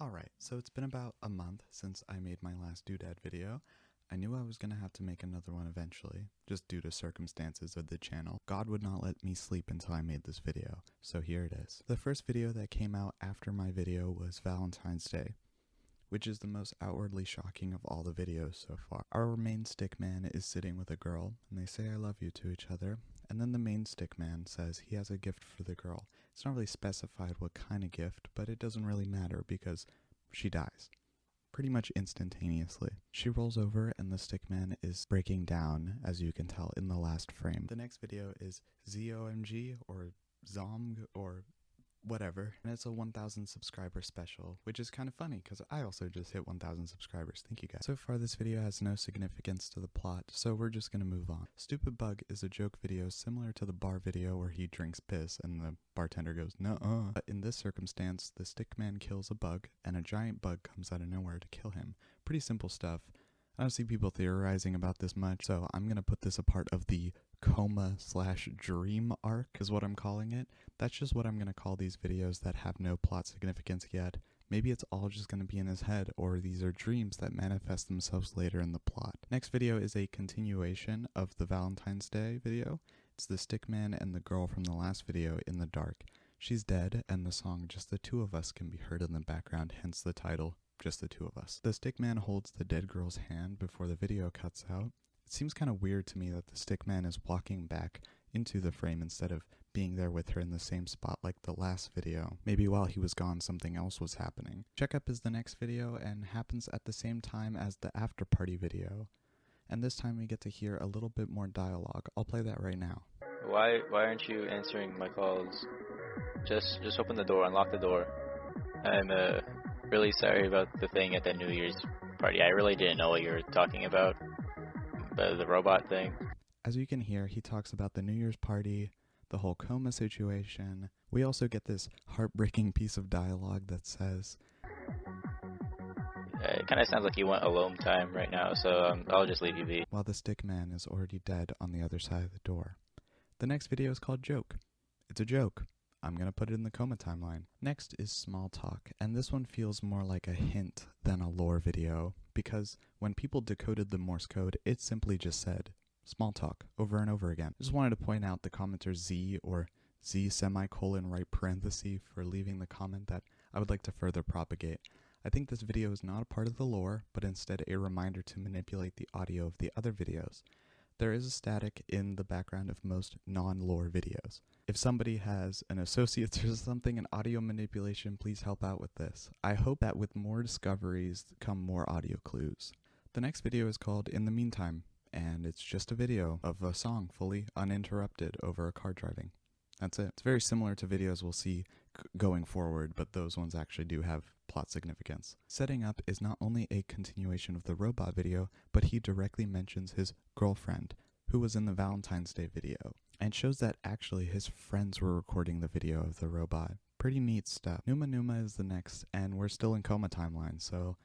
Alright, so it's been about a month since I made my last Doodad video. I knew I was going to have to make another one eventually, just due to circumstances of the channel. God would not let me sleep until I made this video, so here it is. The first video that came out after my video was Valentine's Day, which is the most outwardly shocking of all the videos so far. Our main stickman is sitting with a girl, and they say I love you to each other, and then the main stickman says he has a gift for the girl. It's not really specified what kind of gift, but it doesn't really matter because she dies. Pretty much instantaneously. She rolls over and the stickman is breaking down, as you can tell in the last frame. The next video is ZOMG or ZOMG or whatever, and it's a 1,000 subscriber special, which is kind of funny because I also just hit 1,000 subscribers. Thank you guys. So far this video has no significance to the plot, so we're just gonna move on. Stupid Bug is a joke video similar to the bar video where he drinks piss and the bartender goes nuh-uh. But in this circumstance, the stickman kills a bug and a giant bug comes out of nowhere to kill him. Pretty simple stuff. I don't see people theorizing about this much, so I'm gonna put this a part of the coma/dream arc is what I'm calling it. That's just what I'm gonna call these videos that have no plot significance yet. Maybe it's all just gonna be in his head, or these are dreams that manifest themselves later in the plot. Next video is a continuation of the Valentine's Day video. It's the stickman and the girl from the last video in the dark. She's dead, and the song Just the Two of Us can be heard in the background, hence the title, Just the Two of Us. The stickman holds the dead girl's hand before the video cuts out. It seems kind of weird to me that the stickman is walking back into the frame instead of being there with her in the same spot like the last video. Maybe while he was gone something else was happening. Checkup is the next video and happens at the same time as the after party video. And this time we get to hear a little bit more dialogue. I'll play that right now. Why aren't you answering my calls? Just open the door, unlock the door. I'm really sorry about the thing at the New Year's party. I really didn't know what you were talking about. The robot thing. As you can hear, he talks about the New Year's party, the whole coma situation. We also get this heartbreaking piece of dialogue that says, It kind of sounds like you want alone time right now, so I'll just leave you be. While the stickman is already dead on the other side of the door. The next video is called Joke. It's a joke. I'm gonna put it in the coma timeline. Next is Small Talk, and this one feels more like a hint than a lore video, because when people decoded the Morse code, it simply just said small talk over and over again. Just wanted to point out the commenter Z or Z semicolon right parenthesis for leaving the comment that I would like to further propagate. I think this video is not a part of the lore, but instead a reminder to manipulate the audio of the other videos. There is a static in the background of most non-lore videos. If somebody has an associate's or something in audio manipulation, please help out with this. I hope that with more discoveries come more audio clues. The next video is called In the Meantime, and it's just a video of a song fully uninterrupted over a car driving. That's it. It's very similar to videos we'll see going forward, but those ones actually do have plot significance. Setting Up is not only a continuation of the robot video, but he directly mentions his girlfriend, who was in the Valentine's Day video, and shows that actually his friends were recording the video of the robot. Pretty neat stuff. Numa Numa is the next, and we're still in coma timeline, so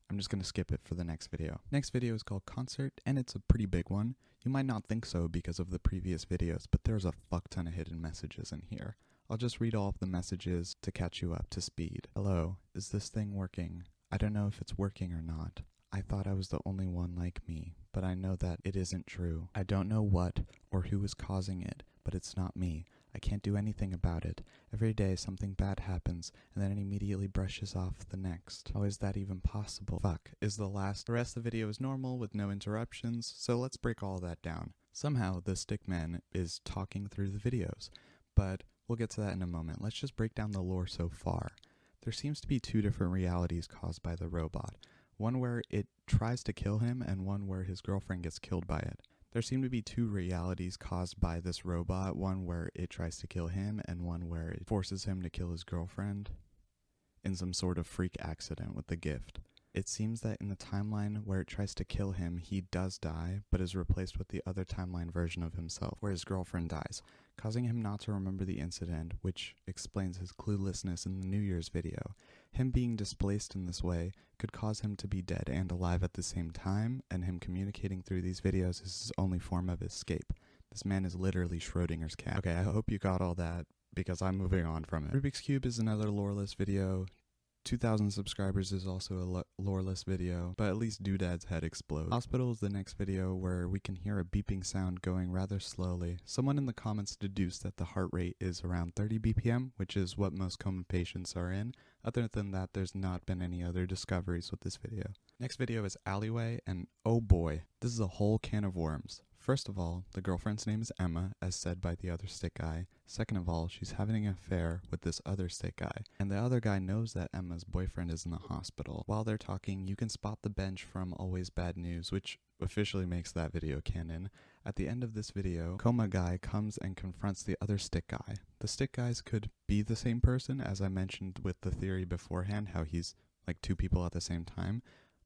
I'm just going to skip it for the next video. Next video is called Concert, and it's a pretty big one. You might not think so because of the previous videos, but there's a fuck ton of hidden messages in here. I'll just read all of the messages to catch you up to speed. Hello, is this thing working? I don't know if it's working or not. I thought I was the only one like me, but I know that it isn't true. I don't know what or who is causing it, but it's not me. I can't do anything about it. Every day something bad happens, and then it immediately brushes off the next. How is that even possible? Fuck is the last. The rest of the video is normal with no interruptions, so let's break all that down. Somehow the stickman is talking through the videos, but we'll get to that in a moment. Let's just break down the lore so far. There seems to be two different realities caused by the robot. One where it tries to kill him, and one where his girlfriend gets killed by it. There seem to be two realities caused by this robot, one where it tries to kill him, and one where it forces him to kill his girlfriend in some sort of freak accident with the gift. It seems that in the timeline where it tries to kill him, he does die, but is replaced with the other timeline version of himself, where his girlfriend dies, causing him not to remember the incident, which explains his cluelessness in the New Year's video. Him being displaced in this way could cause him to be dead and alive at the same time, and him communicating through these videos is his only form of escape. This man is literally Schrodinger's cat. Okay, I hope you got all that, because I'm moving on from it. Rubik's Cube is another loreless video. 2,000 subscribers is also a loreless video, but at least Doodad's head explodes. Hospital is the next video where we can hear a beeping sound going rather slowly. Someone in the comments deduced that the heart rate is around 30 BPM, which is what most coma patients are in. Other than that, there's not been any other discoveries with this video. Next video is Alleyway, and oh boy, this is a whole can of worms. First of all, the girlfriend's name is Emma, as said by the other stick guy. Second of all, she's having an affair with this other stick guy, and the other guy knows that Emma's boyfriend is in the hospital. While they're talking, you can spot the bench from Always Bad News, which officially makes that video canon. At the end of this video, Coma Guy comes and confronts the other stick guy. The stick guys could be the same person, as I mentioned with the theory beforehand, how he's like two people at the same time,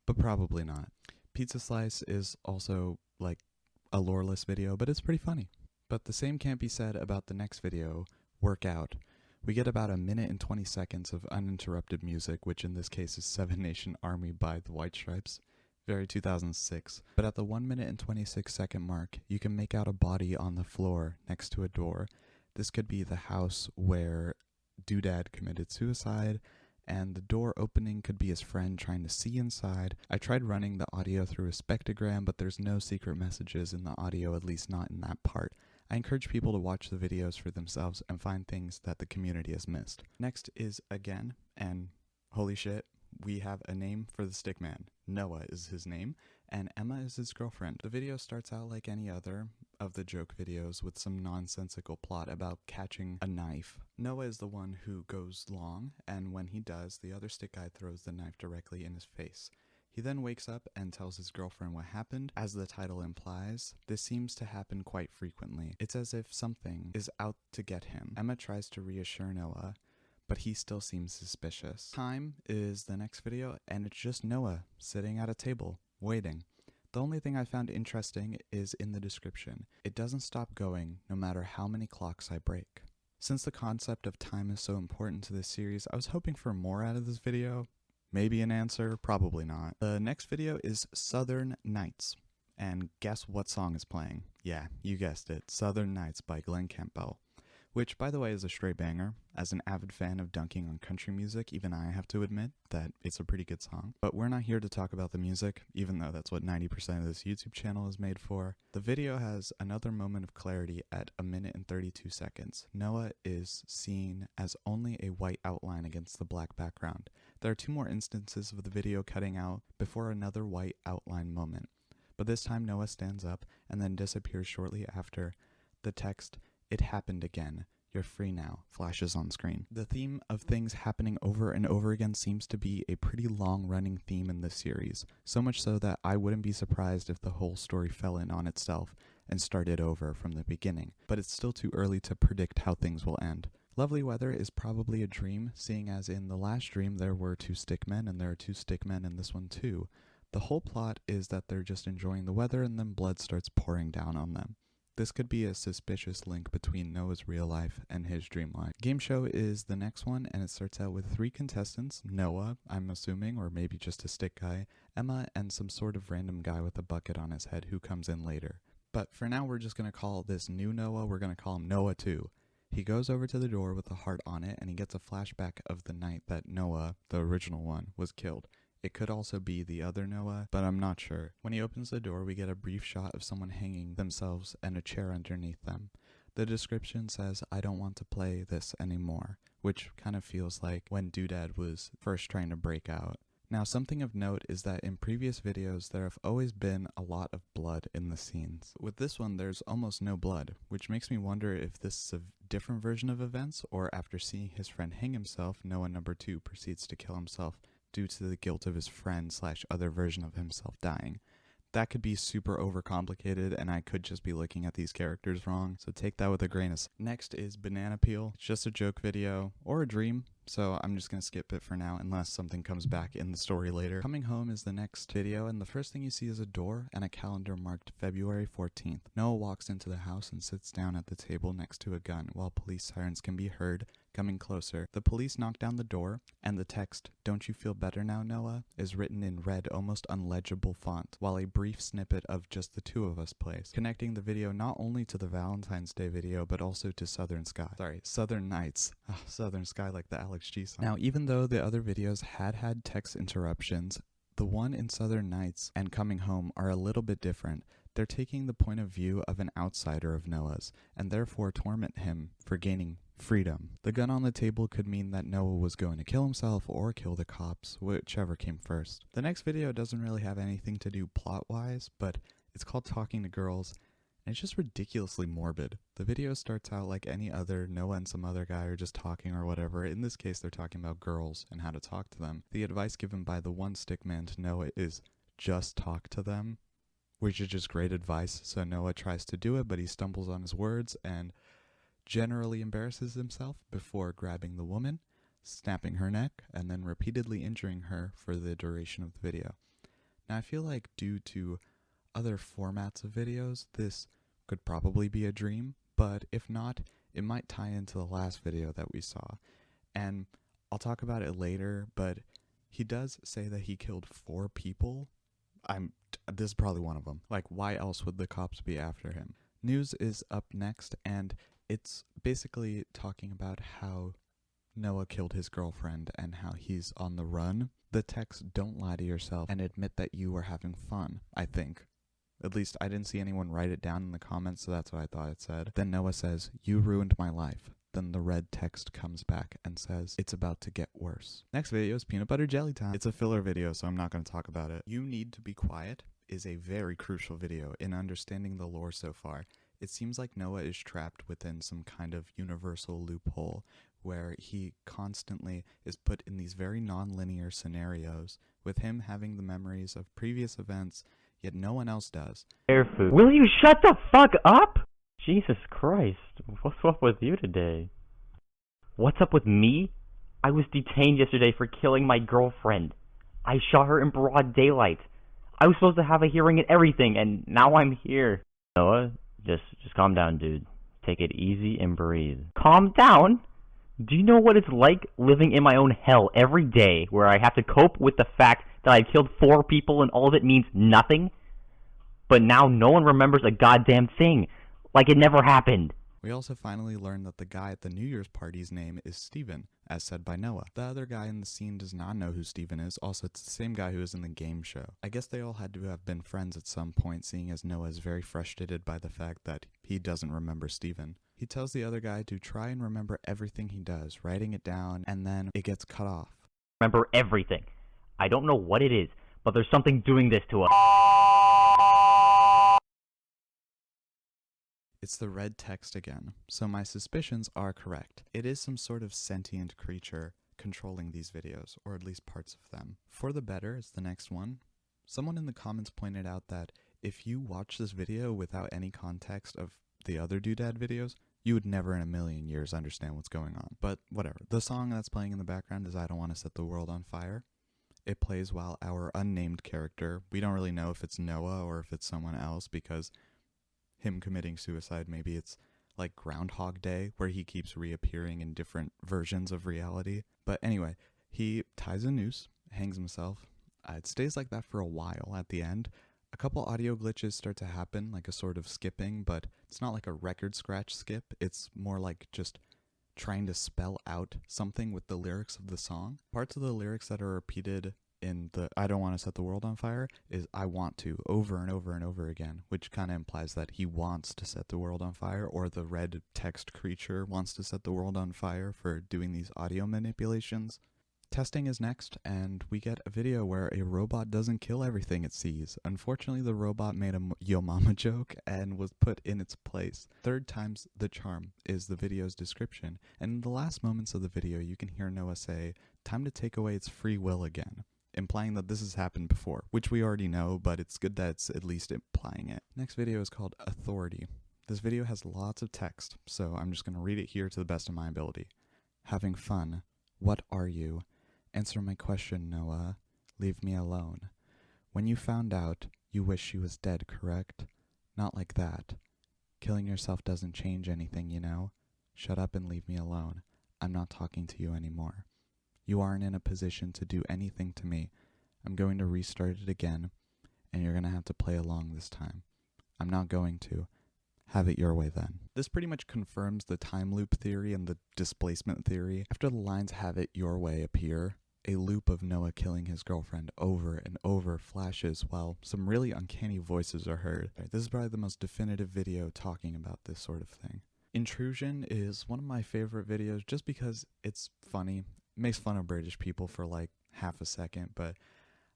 but probably not. Pizza Slice is also like a loreless video, but it's pretty funny. But the same can't be said about the next video, Workout. We get about 1 minute and 20 seconds of uninterrupted music, which in this case is Seven Nation Army by the White Stripes. Very 2006. But at the 1 minute and 26 second mark, you can make out a body on the floor next to a door. This could be the house where Doodad committed suicide, and the door opening could be his friend trying to see inside. I tried running the audio through a spectrogram, but there's no secret messages in the audio, at least not in that part. I encourage people to watch the videos for themselves and find things that the community has missed. Next is Again, and holy shit, we have a name for the stickman. Noah is his name, and Emma is his girlfriend. The video starts out like any other of the joke videos with some nonsensical plot about catching a knife. Noah is the one who goes long, and when he does, the other stick guy throws the knife directly in his face. He then wakes up and tells his girlfriend what happened. As the title implies, this seems to happen quite frequently. It's as if something is out to get him. Emma tries to reassure Noah, but he still seems suspicious. Time is the next video, and it's just Noah sitting at a table, waiting. The only thing I found interesting is in the description. It doesn't stop going, no matter how many clocks I break. Since the concept of time is so important to this series, I was hoping for more out of this video. Maybe an answer, probably not. The next video is Southern Nights, and guess what song is playing? Yeah, you guessed it, Southern Nights by Glenn Campbell. Which, by the way, is a straight banger. As an avid fan of dunking on country music, even I have to admit that it's a pretty good song. But we're not here to talk about the music, even though that's what 90% of this YouTube channel is made for. The video has another moment of clarity at 1 minute and 32 seconds. Noah is seen as only a white outline against the black background. There are 2 more instances of the video cutting out before another white outline moment. But this time Noah stands up and then disappears shortly after. The text, "It happened again. You're free now," flashes on screen. The theme of things happening over and over again seems to be a pretty long-running theme in this series, so much so that I wouldn't be surprised if the whole story fell in on itself and started over from the beginning, but it's still too early to predict how things will end. Lovely weather is probably a dream, seeing as in the last dream there were 2 stickmen and there are 2 stickmen in this one too. The whole plot is that they're just enjoying the weather and then blood starts pouring down on them. This could be a suspicious link between Noah's real life and his dream life. Game show is the next one, and it starts out with 3 contestants: Noah, I'm assuming, or maybe just a stick guy, Emma, and some sort of random guy with a bucket on his head who comes in later. But for now, we're just going to call this new Noah, we're going to call him Noah 2. He goes over to the door with a heart on it, and he gets a flashback of the night that Noah, the original one, was killed. It could also be the other Noah, but I'm not sure. When he opens the door, we get a brief shot of someone hanging themselves and a chair underneath them. The description says, "I don't want to play this anymore," which kind of feels like when Doodad was first trying to break out. Now, something of note is that in previous videos, there have always been a lot of blood in the scenes. With this one, there's almost no blood, which makes me wonder if this is a different version of events, or after seeing his friend hang himself, Noah number 2 proceeds to kill himself due to the guilt of his friend / other version of himself dying. That could be super overcomplicated, and I could just be looking at these characters wrong, so take that with a grain of salt. Next is Banana Peel. It's just a joke video, or a dream, so I'm just going to skip it for now unless something comes back in the story later. Coming Home is the next video, and the first thing you see is a door and a calendar marked February 14th. Noah walks into the house and sits down at the table next to a gun while police sirens can be heard coming closer. The police knock down the door, and the text, "Don't you feel better now, Noah?" is written in red, almost unlegible font, while a brief snippet of just the 2 of us plays, connecting the video not only to the Valentine's Day video, but also to Southern Nights. Southern Sky, like the Alexander Alex G song. Now, even though the other videos had text interruptions, the one in Southern Nights and Coming Home are a little bit different. They're taking the point of view of an outsider of Noah's, and therefore torment him for gaining freedom. The gun on the table could mean that Noah was going to kill himself or kill the cops, whichever came first. The next video doesn't really have anything to do plot-wise, but it's called Talking to Girls, and it's just ridiculously morbid. The video starts out like any other. Noah and some other guy are just talking or whatever. In this case, they're talking about girls and how to talk to them. The advice given by the one stick man to Noah is just talk to them, which is just great advice. So Noah tries to do it, but he stumbles on his words and generally embarrasses himself before grabbing the woman, snapping her neck, and then repeatedly injuring her for the duration of the video. Now, I feel like due to other formats of videos, this could probably be a dream, but if not, it might tie into the last video that we saw. And I'll talk about it later, but he does say that he killed 4 people. This is probably one of them. Like, why else would the cops be after him? News is up next, and it's basically talking about how Noah killed his girlfriend and how he's on the run. The text, don't lie to yourself and admit that you were having fun, I think. At least I didn't see anyone write it down in the comments, so that's what I thought it said. Then Noah says, you ruined my life. Then the red text comes back and says, it's about to get worse. Next video is peanut butter jelly time. It's a filler video, so I'm not going to talk about it. You Need to Be Quiet is a very crucial video in understanding the lore so far. It seems like Noah is trapped within some kind of universal loophole where he constantly is put in these very non-linear scenarios, with him having the memories of previous events, yet no one else does. Food. Will you shut the fuck up? Jesus Christ, what's up with you today? What's up with me? I was detained yesterday for killing my girlfriend. I shot her in broad daylight. I was supposed to have a hearing and everything, and now I'm here. Noah, just calm down, dude. Take it easy and breathe. Calm down? Do you know what it's like living in my own hell every day, where I have to cope with the fact that I killed 4 people and all of it means nothing? But now no one remembers a goddamn thing, like it never happened. We also finally learn that the guy at the New Year's party's name is Steven, as said by Noah. The other guy in the scene does not know who Steven is. Also, it's the same guy who was in the game show. I guess they all had to have been friends at some point, seeing as Noah is very frustrated by the fact that he doesn't remember Steven. He tells the other guy to try and remember everything he does, writing it down, and then it gets cut off. Remember everything. I don't know what it is, but there's something doing this to us. It's the red text again, so my suspicions are correct. It is some sort of sentient creature controlling these videos, or at least parts of them. For the Better is the next one. Someone in the comments pointed out that if you watch this video without any context of the other Doodad videos, you would never in a million years understand what's going on. But whatever. The song that's playing in the background is I Don't Want to Set the World on Fire. It plays while our unnamed character, we don't really know if it's Noah or if it's someone else, because him committing suicide, maybe it's like Groundhog Day, where he keeps reappearing in different versions of reality. But anyway, he ties a noose, hangs himself. It stays like that for a while. At the end, a couple audio glitches start to happen, like a sort of skipping, but it's not like a record scratch skip. It's more like just trying to spell out something with the lyrics of the song. Parts of the lyrics that are repeated in the I Don't Want to Set the World on Fire is I want to, over and over and over again, which kind of implies that he wants to set the world on fire, or the red text creature wants to set the world on fire for doing these audio manipulations. Testing is next, and we get a video where a robot doesn't kill everything it sees. Unfortunately, the robot made a Yo Mama joke and was put in its place. Third time's the charm is the video's description, and in the last moments of the video, you can hear Noah say, time to take away its free will again, implying that this has happened before, which we already know, but it's good that it's at least implying it. Next video is called Authority. This video has lots of text, so I'm just going to read it here to the best of my ability. Having fun. What are you? Answer my question, Noah. Leave me alone. When you found out, you wish she was dead, correct? Not like that. Killing yourself doesn't change anything, you know? Shut up and leave me alone. I'm not talking to you anymore. You aren't in a position to do anything to me. I'm going to restart it again, and you're going to have to play along this time. I'm not going to. Have it your way then. This pretty much confirms the time loop theory and the displacement theory. After the lines have it your way appear, a loop of Noah killing his girlfriend over and over flashes while some really uncanny voices are heard. This is probably the most definitive video talking about this sort of thing. Intrusion is one of my favorite videos just because it's funny. It makes fun of British people for like half a second, but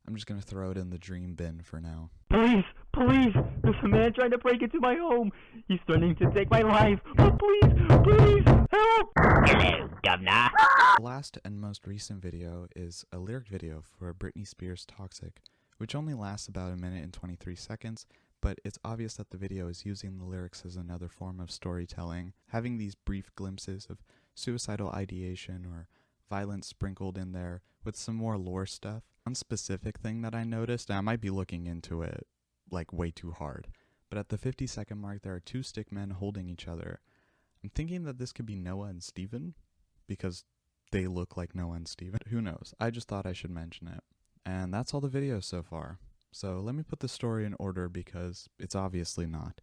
I'm just gonna throw it in the dream bin for now. Please, please, there's a man trying to break into my home. He's threatening to take my life. Oh, please, please, help! Hello, governor. The last and most recent video is a lyric video for Britney Spears' Toxic, which only lasts about 1 minute and 23 seconds, but it's obvious that the video is using the lyrics as another form of storytelling, having these brief glimpses of suicidal ideation or violence sprinkled in there with some more lore stuff. One specific thing that I noticed, and I might be looking into it like way too hard, but at the 50-second mark there are 2 stickmen holding each other. I'm thinking that this could be Noah and Steven, because they look like Noah and Steven. Who knows? I just thought I should mention it. And that's all the videos so far. So let me put the story in order because it's obviously not.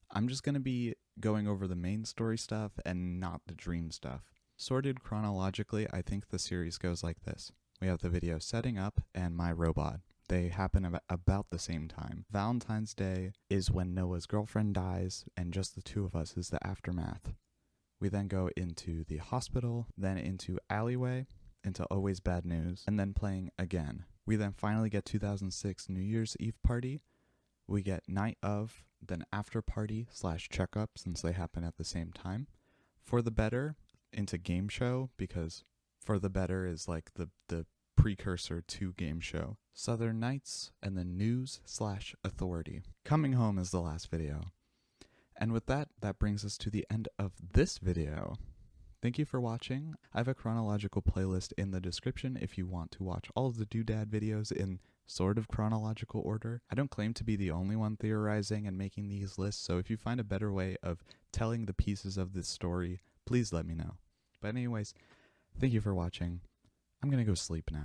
I'm just going to be going over the main story stuff and not the dream stuff. Sorted chronologically, I think the series goes like this. We have the video Setting Up and My Robot. They happen about the same time. Valentine's Day is when Noah's girlfriend dies, and just the 2 of us is the aftermath. We then go into the hospital, then into Alleyway, into Always Bad News, and then playing again. We then finally get 2006 New Year's Eve Party. We get Night Of, then After Party / Checkup, since they happen at the same time. For the Better, into Game Show, because For the Better is like the precursor to Game Show. Southern Nights, and then News / Authority. Coming Home is the last video. And with that, that brings us to the end of this video. Thank you for watching. I have a chronological playlist in the description if you want to watch all of the Doodad videos in sort of chronological order. I don't claim to be the only one theorizing and making these lists, so if you find a better way of telling the pieces of this story, please let me know. But anyways, thank you for watching. I'm gonna go sleep now.